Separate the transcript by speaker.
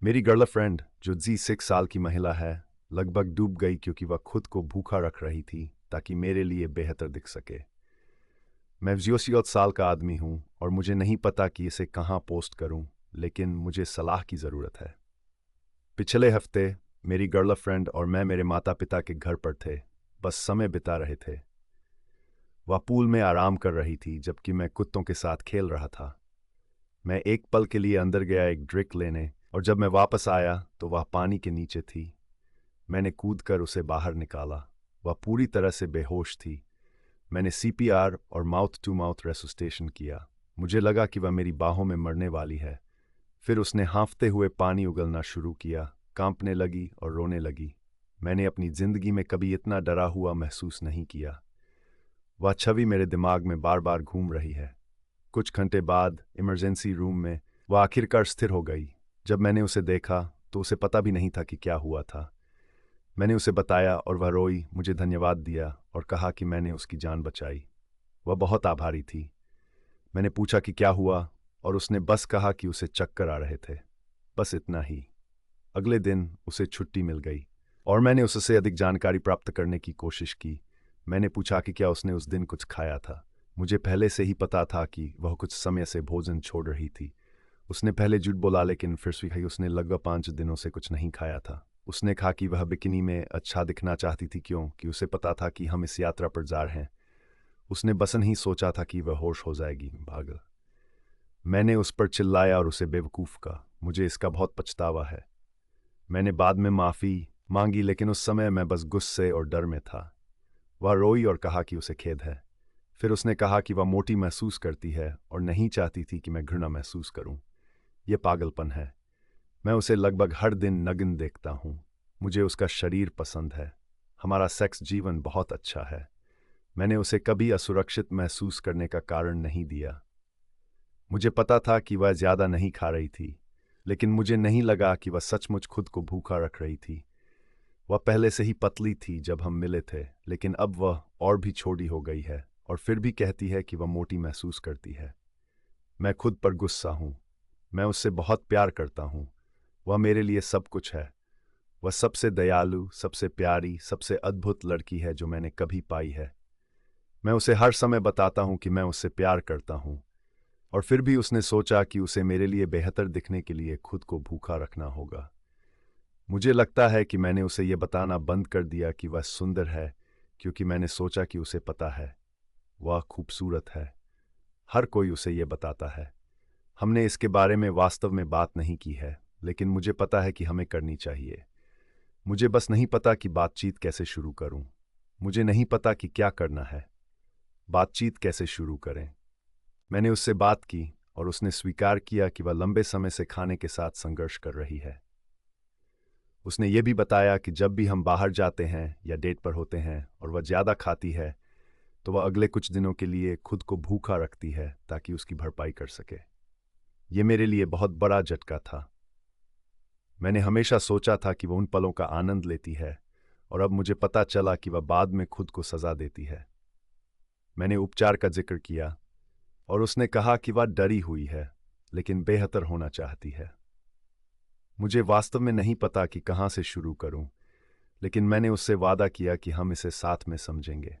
Speaker 1: मेरी गर्लफ्रेंड जो जी 6 साल की महिला है लगभग डूब गई क्योंकि वह खुद को भूखा रख रही थी ताकि मेरे लिए बेहतर दिख सके। मैं 0 साल का आदमी हूँ और मुझे नहीं पता कि इसे कहाँ पोस्ट करूँ, लेकिन मुझे सलाह की ज़रूरत है। पिछले हफ्ते मेरी गर्लफ्रेंड और मैं मेरे माता पिता के घर पर थे, बस समय बिता रहे थे। वह पूल में आराम कर रही थी जबकि मैं कुत्तों के साथ खेल रहा था। मैं एक पल के लिए अंदर गया एक ड्रिंक लेने, और जब मैं वापस आया तो वह पानी के नीचे थी। मैंने कूदकर उसे बाहर निकाला। वह पूरी तरह से बेहोश थी। मैंने सीपीआर और माउथ टू माउथ रेसुसिटेशन किया। मुझे लगा कि वह मेरी बाहों में मरने वाली है। फिर उसने हाँफते हुए पानी उगलना शुरू किया, कांपने लगी और रोने लगी। मैंने अपनी जिंदगी में कभी इतना डरा हुआ महसूस नहीं किया। वह छवि मेरे दिमाग में बार बार घूम रही है। कुछ घंटे बाद इमरजेंसी रूम में वह आखिरकार स्थिर हो गई। जब मैंने उसे देखा तो उसे पता भी नहीं था कि क्या हुआ था। मैंने उसे बताया और वह रोई, मुझे धन्यवाद दिया और कहा कि मैंने उसकी जान बचाई। वह बहुत आभारी थी। मैंने पूछा कि क्या हुआ, और उसने बस कहा कि उसे चक्कर आ रहे थे। बस इतना ही। अगले दिन उसे छुट्टी मिल गई और मैंने उससे अधिक जानकारी प्राप्त करने की कोशिश की। मैंने पूछा कि क्या उसने उस दिन कुछ खाया था। मुझे पहले से ही पता था कि वह कुछ समय से भोजन छोड़ रही थी। उसने पहले झूठ बोला, लेकिन फिर भी उसने लगभग 5 दिनों से कुछ नहीं खाया था। उसने कहा कि वह बिकिनी में अच्छा दिखना चाहती थी क्योंकि उसे पता था कि हम इस यात्रा पर जा रहे हैं। उसने बस नहीं सोचा था कि वह होश हो जाएगी। पागल। मैंने उस पर चिल्लाया और उसे बेवकूफ़ कहा। मुझे इसका बहुत पछतावा है। मैंने बाद में माफ़ी मांगी, लेकिन उस समय मैं बस गुस्से और डर में था। वह रोई और कहा कि उसे खेद है। फिर उसने कहा कि वह मोटी महसूस करती है और नहीं चाहती थी कि मैं घृणा महसूस करूं। यह पागलपन है। मैं उसे लगभग हर दिन नग्न देखता हूँ। मुझे उसका शरीर पसंद है। हमारा सेक्स जीवन बहुत अच्छा है। मैंने उसे कभी असुरक्षित महसूस करने का कारण नहीं दिया। मुझे पता था कि वह ज़्यादा नहीं खा रही थी, लेकिन मुझे नहीं लगा कि वह सचमुच खुद को भूखा रख रही थी। वह पहले से ही पतली थी जब हम मिले थे, लेकिन अब वह और भी छोटी हो गई है और फिर भी कहती है कि वह मोटी महसूस करती है। मैं खुद पर गुस्सा हूँ। मैं उससे बहुत प्यार करता हूँ। वह मेरे लिए सब कुछ है। वह सबसे दयालु, सबसे प्यारी, सबसे अद्भुत लड़की है जो मैंने कभी पाई है। मैं उसे हर समय बताता हूँ कि मैं उससे प्यार करता हूँ, और फिर भी उसने सोचा कि उसे मेरे लिए बेहतर दिखने के लिए खुद को भूखा रखना होगा। मुझे लगता है कि मैंने उसे यह बताना बंद कर दिया कि वह सुंदर है, क्योंकि मैंने सोचा कि उसे पता है वह खूबसूरत है। हर कोई उसे यह बताता है। हमने इसके बारे में वास्तव में बात नहीं की है, लेकिन मुझे पता है कि हमें करनी चाहिए। मुझे बस नहीं पता कि बातचीत कैसे शुरू करूं। मुझे नहीं पता कि क्या करना है। बातचीत कैसे शुरू करें। मैंने उससे बात की और उसने स्वीकार किया कि वह लंबे समय से खाने के साथ संघर्ष कर रही है। उसने ये भी बताया कि जब भी हम बाहर जाते हैं या डेट पर होते हैं और वह ज़्यादा खाती है, तो वह अगले कुछ दिनों के लिए खुद को भूखा रखती है ताकि उसकी भरपाई कर सके। ये मेरे लिए बहुत बड़ा झटका था। मैंने हमेशा सोचा था कि वह उन पलों का आनंद लेती है, और अब मुझे पता चला कि वह बाद में खुद को सजा देती है। मैंने उपचार का जिक्र किया और उसने कहा कि वह डरी हुई है, लेकिन बेहतर होना चाहती है। मुझे वास्तव में नहीं पता कि कहाँ से शुरू करूं, लेकिन मैंने उससे वादा किया कि हम इसे साथ में समझेंगे।